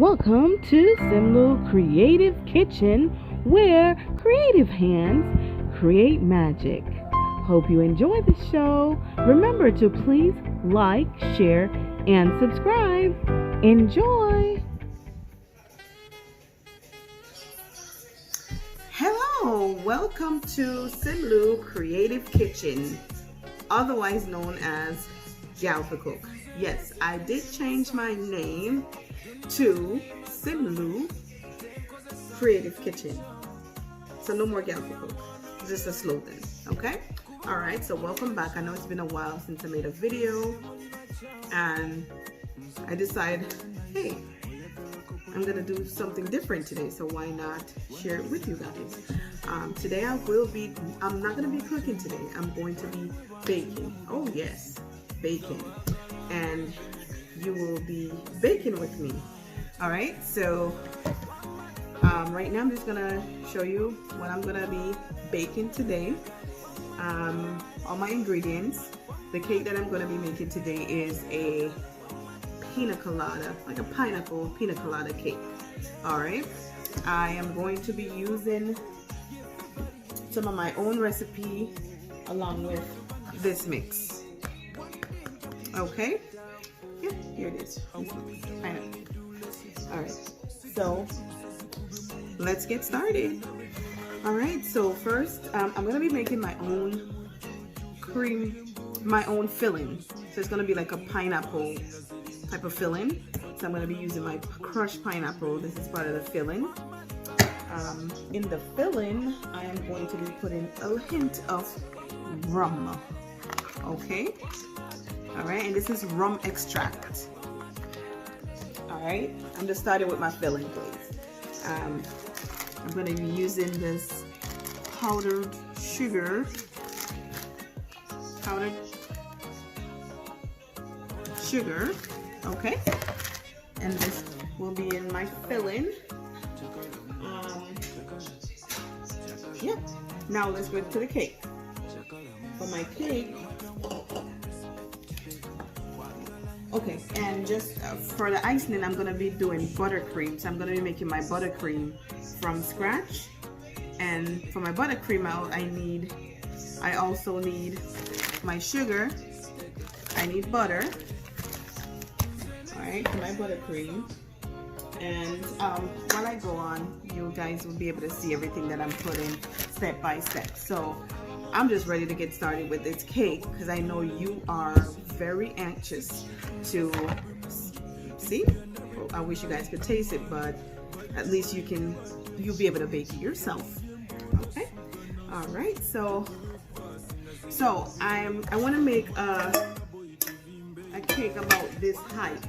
Welcome to Simlewkreativekitchen, where creative hands create magic. Hope you enjoy the show. Remember to please like, share, and subscribe. Enjoy! Hello, welcome to Simlewkreativekitchen, otherwise known as Gal for Cook. Yes, I did change my name to Simlewkreativekitchen. So no more Gal for Cook, just a slogan, okay? Alright, so welcome back. I know it's been a while since I made a video, and I decided, hey, I'm gonna do something different today, so why not share it with you guys. Today I'm not gonna be cooking today. I'm going to be baking. Oh yes, baking. And you will be baking with me. All right, so right now I'm just gonna show you what I'm gonna be baking today. All my ingredients. The cake that I'm gonna be making today is a Pina Colada, like a pineapple Pina Colada cake. All right, I am going to be using some of my own recipe along with this mix. Okay, yeah, here it is. Pineapple. All right, so let's get started. All right, so first I'm gonna be making my own filling. So it's gonna be like a pineapple type of filling. So I'm going to be using my crushed pineapple. This is part of the filling. In the filling, I am going to be putting a hint of rum. Okay. All right. And this is rum extract. All right. I'm just starting with my filling, please. I'm going to be using this powdered sugar. Okay, and this will be in my filling. Yeah, now let's go to the cake. For my cake, okay, and just for the icing, I'm gonna be doing buttercream. So I'm gonna be making my buttercream from scratch. And for my buttercream, I also need my sugar. I need butter. Alright, for my buttercream. And while I go on, you guys will be able to see everything that I'm putting step by step. So I'm just ready to get started with this cake because I know you are very anxious to see. Well, I wish you guys could taste it, but at least you'll be able to bake it yourself. Okay. Alright, so I want to make a cake about this height.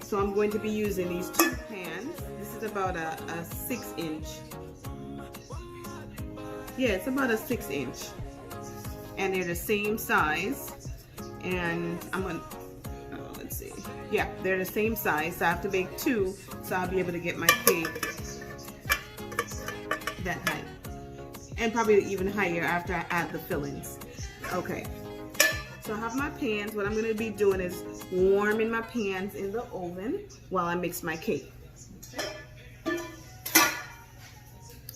So I'm going to be using these two pans. This is about a 6-inch. Yeah, it's about a 6-inch. And they're the same size. And I'm going to, let's see. Yeah, they're the same size. So I have to make two, so I'll be able to get my cake that height. And probably even higher after I add the fillings. Okay. So I have my pans. What I'm going to be doing is warming my pans in the oven while I mix my cake.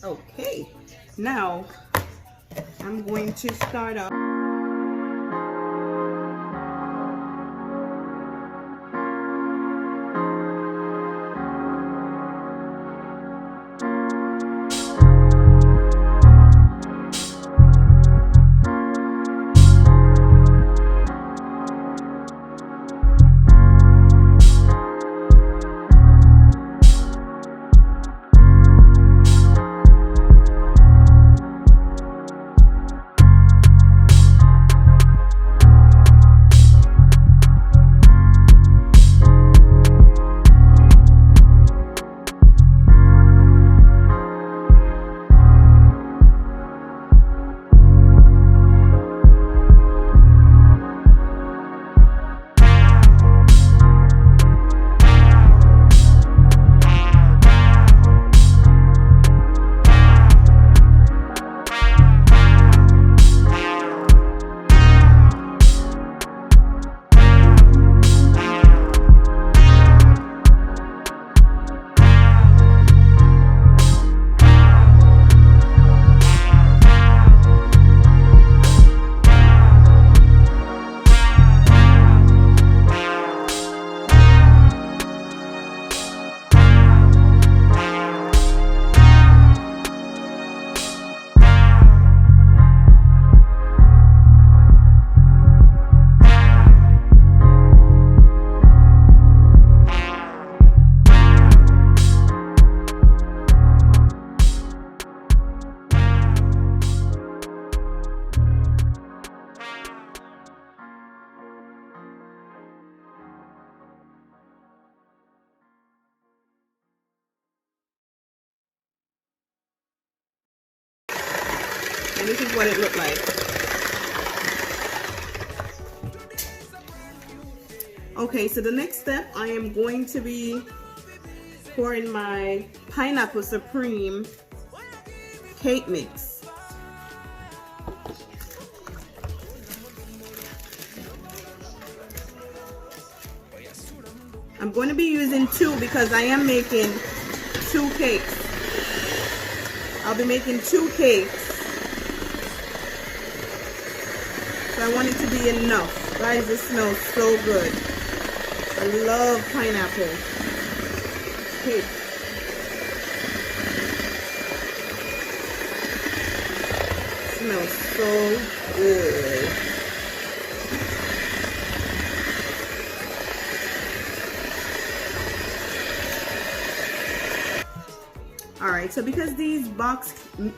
Okay, now I'm going to start off. And this is what it looked like. Okay, so the next step, I am going to be pouring my Pineapple Supreme cake mix. I'm going to be using 2 because I am making 2 cakes. I'll be making 2 cakes. So I want it to be enough. Guys, this smells so good. I love pineapple cake. Smells so good. Alright, so because these box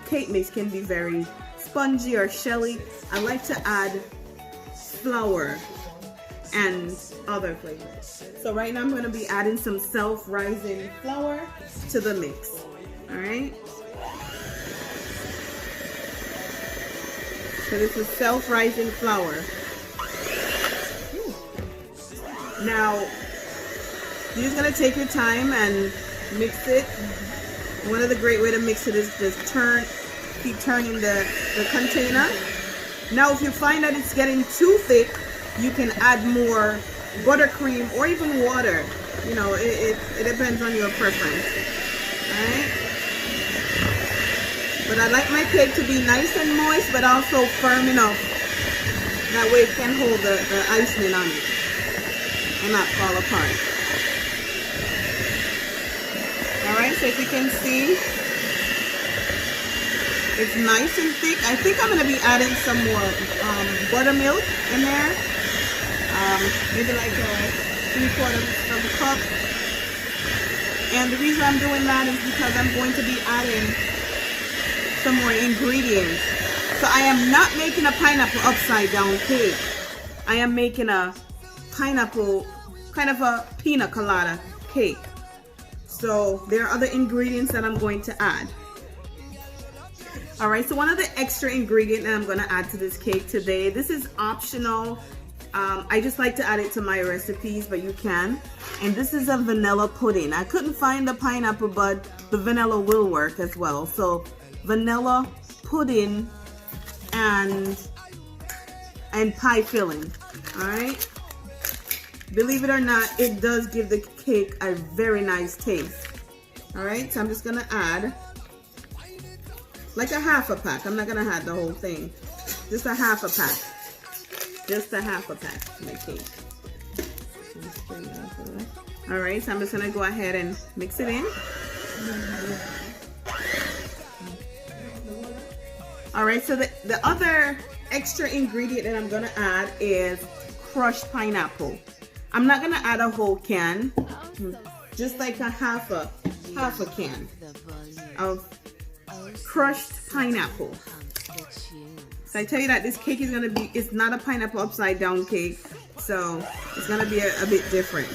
cake mix can be very spongy or shelly, I like to add flour and other flavors. So right now I'm going to be adding some self-rising flour to the mix. Alright? So this is self-rising flour. Now, you're just going to take your time and mix it. One of the great way to mix it is just keep turning the container. Now, if you find that it's getting too thick, you can add more buttercream or even water. You know, it depends on your preference. Alright? But I like my cake to be nice and moist, but also firm enough. That way it can hold the icing on it and not fall apart. Alright, so if you can see, it's nice and thick. I think I'm going to be adding some more buttermilk in there. Maybe like 3/4 of a cup. And the reason I'm doing that is because I'm going to be adding some more ingredients. So I am not making a pineapple upside down cake. I am making a pineapple, kind of a pina colada cake. So there are other ingredients that I'm going to add. Alright, so one of the extra ingredients that I'm going to add to this cake today, this is optional. I just like to add it to my recipes, but you can. And this is a vanilla pudding. I couldn't find the pineapple, but the vanilla will work as well. So vanilla pudding and pie filling. Alright? Believe it or not, it does give the cake a very nice taste. Alright, so I'm just going to add like a half a pack. I'm not going to add the whole thing. Just a half a pack. Just a half a pack to my cake. Alright, so I'm just going to go ahead and mix it in. Alright, so the other extra ingredient that I'm going to add is crushed pineapple. I'm not going to add a whole can, just like a half a can of crushed pineapple. So I tell you that this cake is going to be, it's not a pineapple upside down cake, so it's going to be a bit different.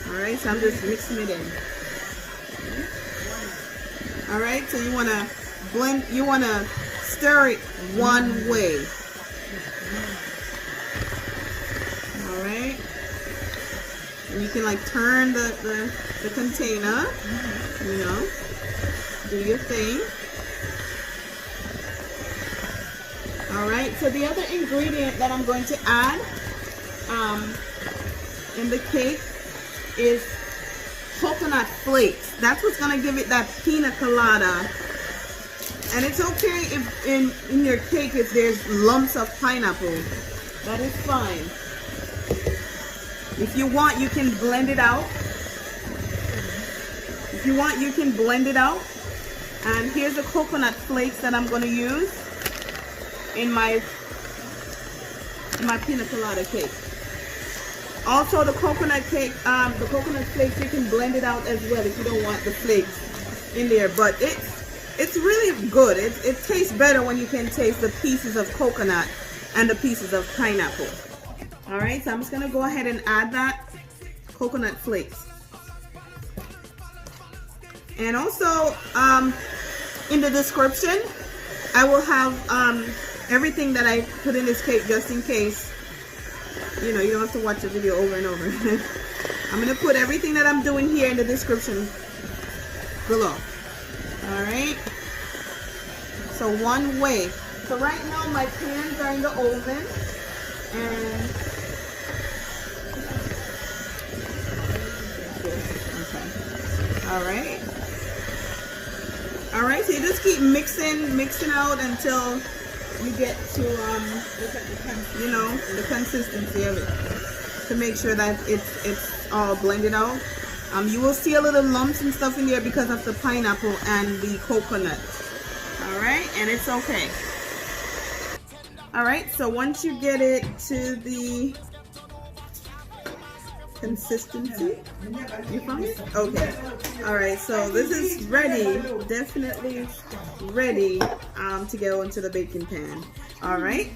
Alright, so I'm just mixing it in. Alright, so you want to blend, you want to stir it one way. Alright. And you can like turn the container, you know, do your thing. Alright, so the other ingredient that I'm going to add in the cake is coconut flakes. That's what's going to give it that pina colada. And it's okay if in your cake if there's lumps of pineapple. That is fine. If you want, you can blend it out. If you want, you can blend it out. And here's the coconut flakes that I'm going to use in my pina colada cake. Also, the coconut cake, the coconut flakes, you can blend it out as well if you don't want the flakes in there. But it's really good. It tastes better when you can taste the pieces of coconut and the pieces of pineapple. Alright, so I'm just going to go ahead and add that coconut flakes. And also in the description I will have everything that I put in this cake, just in case, you know, you don't have to watch the video over and over. I'm gonna put everything that I'm doing here in the description below. All right, so one way. So right now my pans are in the oven, and okay, all right, so you just keep mixing out until you get to you know, the consistency of it, to make sure that it's all blended out. You will see a little lumps and stuff in there because of the pineapple and the coconut. All right, and it's okay. All right, so once you get it to the consistency, you found it? Okay. All right, so this is ready, definitely ready to go into the baking pan. All right.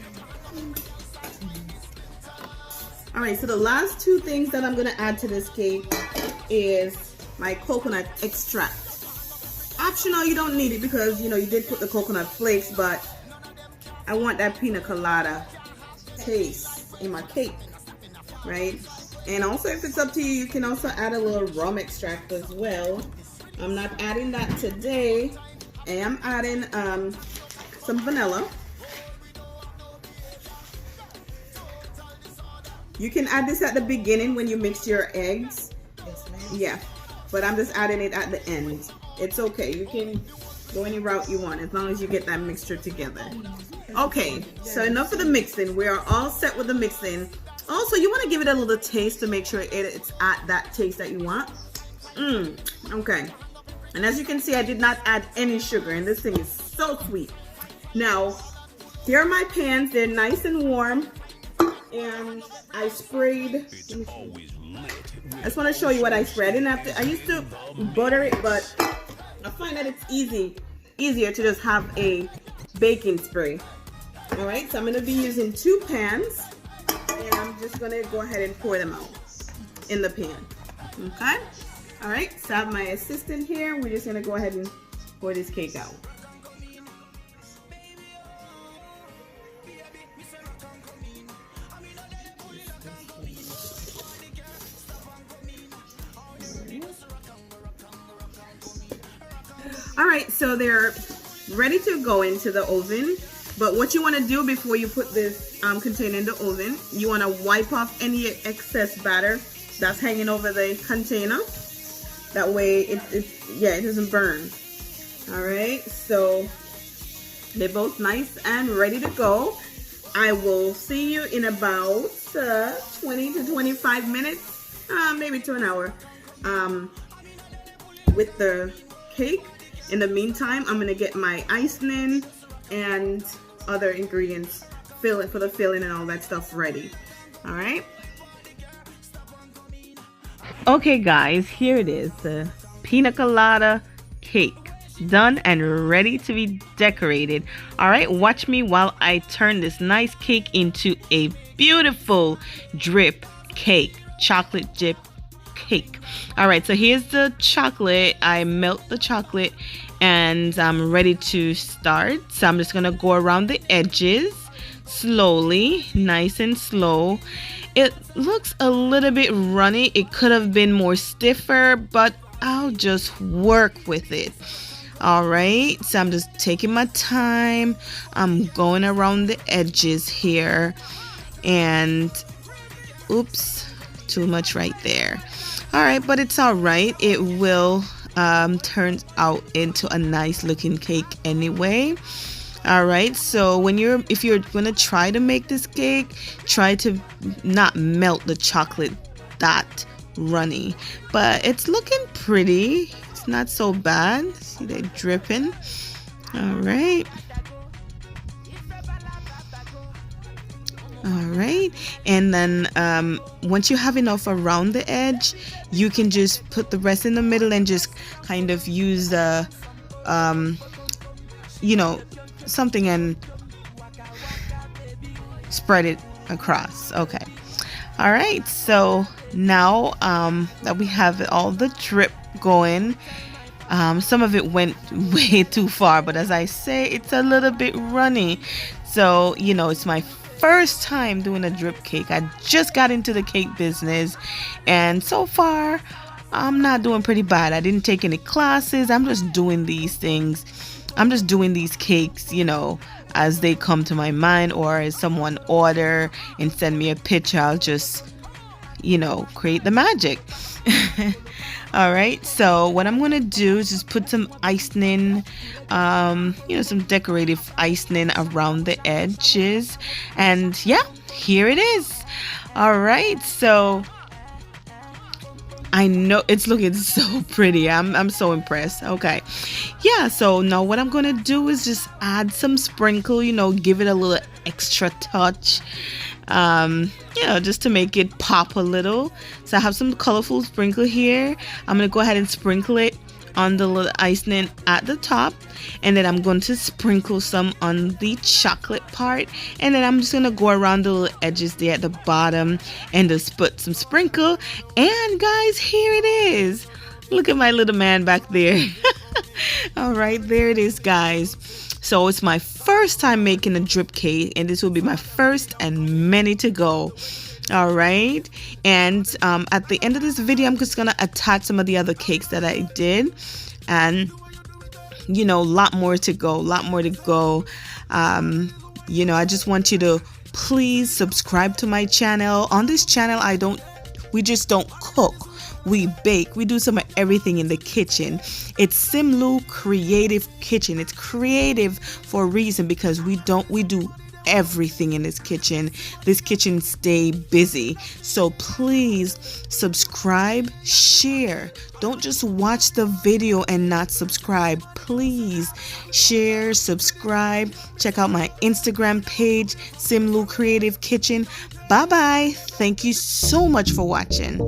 All right, so the last two things that I'm gonna add to this cake is my coconut extract. Optional, you don't need it because, you know, you did put the coconut flakes, but I want that pina colada taste in my cake, right? And also, if it's up to you, you can also add a little rum extract as well. I'm not adding that today. I am adding some vanilla. You can add this at the beginning when you mix your eggs. Yes, ma'am. Yeah, but I'm just adding it at the end. It's okay. You can go any route you want as long as you get that mixture together. Okay, so enough of the mixing. We are all set with the mixing. Also, you want to give it a little taste to make sure it's at that taste that you want. Okay. And as you can see, I did not add any sugar, and this thing is so sweet. Now, here are my pans. They're nice and warm, and I sprayed. I just want to show you what I sprayed. I didn't have to. I used to butter it, but I find that it's easier to just have a baking spray. All right, so I'm going to be using 2 pans. And I'm just gonna go ahead and pour them out in the pan. Okay. All right. So I have my assistant here. We're just gonna go ahead and pour this cake out. All right. So they're ready to go into the oven. But what you want to do before you put this container in the oven, you want to wipe off any excess batter that's hanging over the container. That way it doesn't burn. All right, so they're both nice and ready to go. I will see you in about 20 to 25 minutes, maybe to an hour, with the cake. In the meantime, I'm gonna get my icing and other ingredients, for the filling and all that stuff ready. All right. Okay guys, here it is, the pina colada cake, done and ready to be decorated. All right, watch me while I turn this nice cake into a beautiful drip cake, chocolate dip cake. All right, so here's the chocolate. I melt the chocolate and I'm ready to start. So I'm just gonna go around the edges slowly, nice and slow. It looks a little bit runny. It could have been more stiffer, but I'll just work with it. All right, so I'm just taking my time. I'm going around the edges here, and oops, too much right there. All right, but it's all right. It will turn out into a nice looking cake anyway. All right, so if you're gonna try to make this cake, try to not melt the chocolate that runny, but it's looking pretty. It's not so bad. See, they're dripping. All right. All right, and then once you have enough around the edge, you can just put the rest in the middle and just kind of use the something and spread it across. Okay. All right, so now that we have all the drip going, Some of it went way too far, but as I say, it's a little bit runny. So, you know, it's my first time doing a drip cake. I just got into the cake business, and so far I'm not doing pretty bad. I didn't take any classes. I'm just doing these things. I'm just doing these cakes, you know, as they come to my mind, or as someone order and send me a picture, I'll just, you know, create the magic. All right, so what I'm gonna do is just put some icing, you know, some decorative icing around the edges, and yeah, here it is. All right, so I know it's looking so pretty. I'm so impressed. Okay, yeah, so now what I'm gonna do is just add some sprinkle, you know, give it a little extra touch, you know, just to make it pop a little. So I have some colorful sprinkle here. I'm gonna go ahead and sprinkle it on the little icing at the top, and then I'm going to sprinkle some on the chocolate part, and then I'm just gonna go around the little edges there at the bottom and just put some sprinkle. And guys, here it is. Look at my little man back there. All right, there it is, guys. So it's my first time making a drip cake, and this will be my first and many to go. All right, and at the end of this video, I'm just gonna attach some of the other cakes that I did, and you know, a lot more to go. You know, I just want you to please subscribe to my channel. On this channel, we just don't cook. We bake. We do some of everything in the kitchen. It's Simlewkreativekitchen. It's creative for a reason, because we do everything in this kitchen. This kitchen stay busy. So please subscribe, share. Don't just watch the video and not subscribe. Please share, subscribe. Check out my Instagram page, Simlewkreativekitchen. Bye bye. Thank you so much for watching.